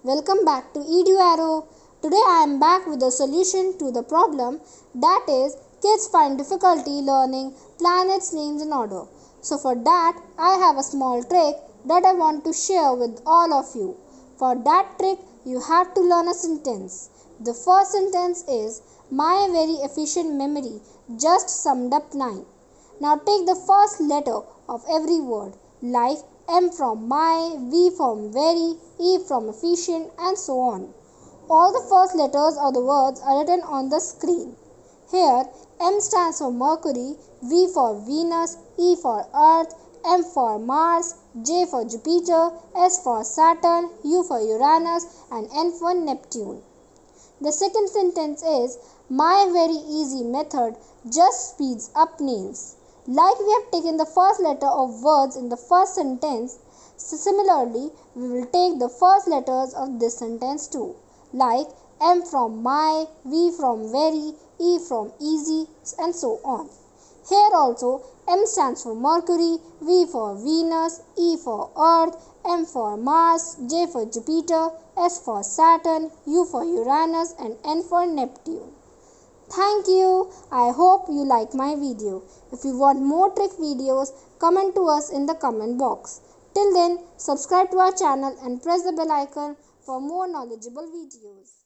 Welcome back to EduArrow. Today I am back with a solution to the problem that is kids find difficulty learning planets names in order. So for that I have a small trick that I want to share with all of you. For that trick you have to learn a sentence. The first sentence is my very efficient memory just summed up 9. Now take the first letter of every word like M from my, V from very, E from efficient and so on. All the first letters of the words are written on the screen. Here M stands for Mercury, V for Venus, E for Earth, M for Mars, J for Jupiter, S for Saturn, U for Uranus and N for Neptune. The second sentence is my very easy method just speeds up names. Like we have taken the first letter of words in the first sentence, similarly we will take the first letters of this sentence too. Like M from my, V from very, E from easy and so on. Here also M stands for Mercury, V for Venus, E for Earth, M for Mars, J for Jupiter, S for Saturn, U for Uranus and N for Neptune. Thank you. I hope you like my video. If you want more trick videos, comment to us in the comment box. Till then, subscribe to our channel and press the bell icon for more knowledgeable videos.